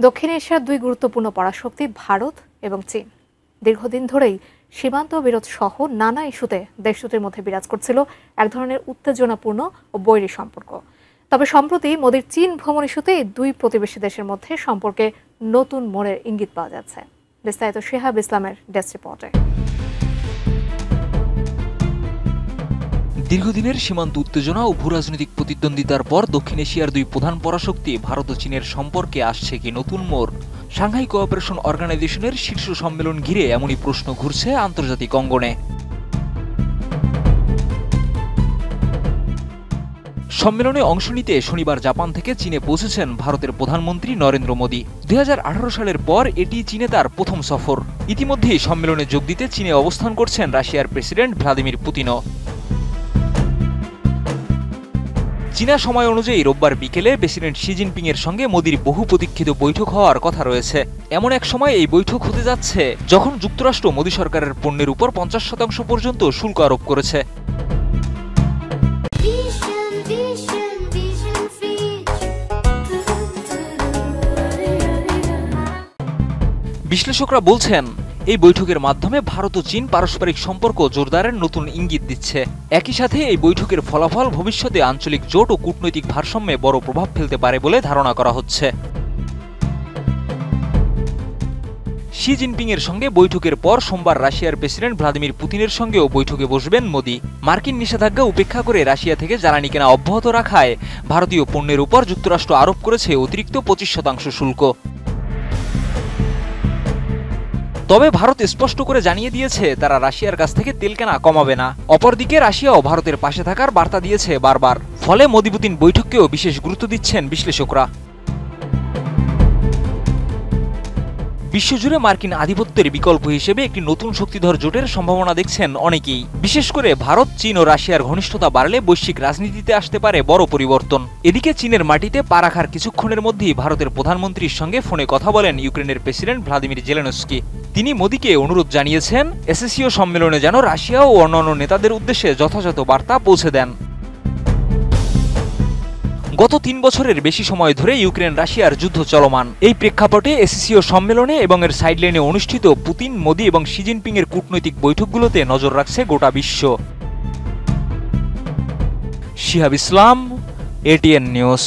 দক্ষিণ এশিয়ার দুই গুরুত্বপূর্ণ পরাশক্তি ভারত এবং চীন দীর্ঘদিন ধরেই সীমান্ত বিরোধ সহ নানা ইস্যুতে দেশ দুটির মধ্যে বিরাজ করছিল এক ধরনের উত্তেজনাপূর্ণ ও বৈরী সম্পর্ক। তবে সম্প্রতি মোদির চীন ভ্রমণ ইস্যুতে দুই প্রতিবেশী দেশের মধ্যে সম্পর্কে নতুন মোড়ের ইঙ্গিত পাওয়া যাচ্ছে। বিস্তারিত শিহাব ইসলামের ডেস্ক রিপোর্টে। দীর্ঘদিনের সীমান্ত উত্তেজনা ও ভূরাজনৈতিক প্রতিদ্বন্দ্বিতার পর দক্ষিণ এশিয়ার দুই প্রধান পরাশক্তি ভারত ও চীনের সম্পর্কে আসছে কি নতুন মোড়? সাংহাই কোঅপারেশন অর্গানাইজেশনের শীর্ষ সম্মেলন ঘিরে এমনই প্রশ্ন ঘুরছে আন্তর্জাতিক অঙ্গনে। সম্মেলনে অংশ নিতে শনিবার জাপান থেকে চীনে পৌঁছেছেন ভারতের প্রধানমন্ত্রী নরেন্দ্র মোদী। 2018 সালের পর এটি চীনে তার প্রথম সফর। ইতিমধ্যেই সম্মেলনে যোগ দিতে চীনে অবস্থান করছেন রাশিয়ার প্রেসিডেন্ট ভ্লাদিমির পুতিনও। চীনা সময় অনুযায়ী রোববার বিকেলে প্রেসিডেন্ট শি জিনপিং এর সঙ্গে মোদির বহু প্রতীক্ষিত বৈঠক হওয়ার কথা রয়েছে। এমন এক সময় এই বৈঠক হতে যাচ্ছে যখন যুক্তরাষ্ট্র মোদী সরকারের পণ্যের উপর 50% পর্যন্ত শুল্ক আরোপ করেছে। বিশ্লেষকরা বলছেন, এই বৈঠকের মাধ্যমে ভারত ও চীন পারস্পরিক সম্পর্ক জোরদারের নতুন ইঙ্গিত দিচ্ছে। একই সাথে এই বৈঠকের ফলাফল ভবিষ্যতে আঞ্চলিক জোট ও কূটনৈতিক ভারসাম্যে বড় প্রভাব ফেলতে পারে বলে ধারণা করা হচ্ছে। শি জিনপিং এর সঙ্গে বৈঠকের পর সোমবার রাশিয়ার প্রেসিডেন্ট ভ্লাদিমির পুতিনের সঙ্গেও বৈঠকে বসবেন মোদি। মার্কিন নিষেধাজ্ঞা উপেক্ষা করে রাশিয়া থেকে জ্বালানি কেনা অব্যাহত রাখায় ভারতীয় পণ্যের উপর যুক্তরাষ্ট্র আরোপ করেছে অতিরিক্ত 25% শুল্ক। তবে ভারত স্পষ্ট করে জানিয়ে দিয়েছে তারা রাশিয়ার কাছ থেকে তেল কেনা কমাবে না। অপরদিকে রাশিয়াও ভারতের পাশে থাকার বার্তা দিয়েছে বারবার। ফলে মোদি পুতিন বৈঠককেও বিশেষ গুরুত্ব দিচ্ছেন বিশ্লেষকরা। বিশ্বজুড়ে মার্কিন আধিপত্যের বিকল্প হিসেবে একটি নতুন শক্তিধর জোটের সম্ভাবনা দেখছেন অনেকেই। বিশেষ করে ভারত, চীন ও রাশিয়ার ঘনিষ্ঠতা বাড়লে বৈশ্বিক রাজনীতিতে আসতে পারে বড় পরিবর্তন। এদিকে চীনের মাটিতে পা রাখার কিছুক্ষণের মধ্যেই ভারতের প্রধানমন্ত্রীর সঙ্গে ফোনে কথা বলেন ইউক্রেনের প্রেসিডেন্ট ভ্লাদিমির জেলেনস্কি। তিনি মোদিকে অনুরোধ জানিয়েছেন এসসিও সম্মেলনে যেন রাশিয়া ও অন্যান্য নেতাদের উদ্দেশ্যে যথাযথ বার্তা পৌঁছে দেন। গত 3 বছরের বেশি সময় ধরে ইউক্রেন রাশিয়ার যুদ্ধ চলমান। এই প্রেক্ষাপটে এসসিও সম্মেলনে এবং এর সাইডলাইনে অনুষ্ঠিত পুতিন, মোদি এবং শি জিনপিং এর কূটনৈতিক বৈঠকগুলোতে নজর রাখছে গোটা বিশ্ব। শিহাব ইসলাম, ATN নিউজ।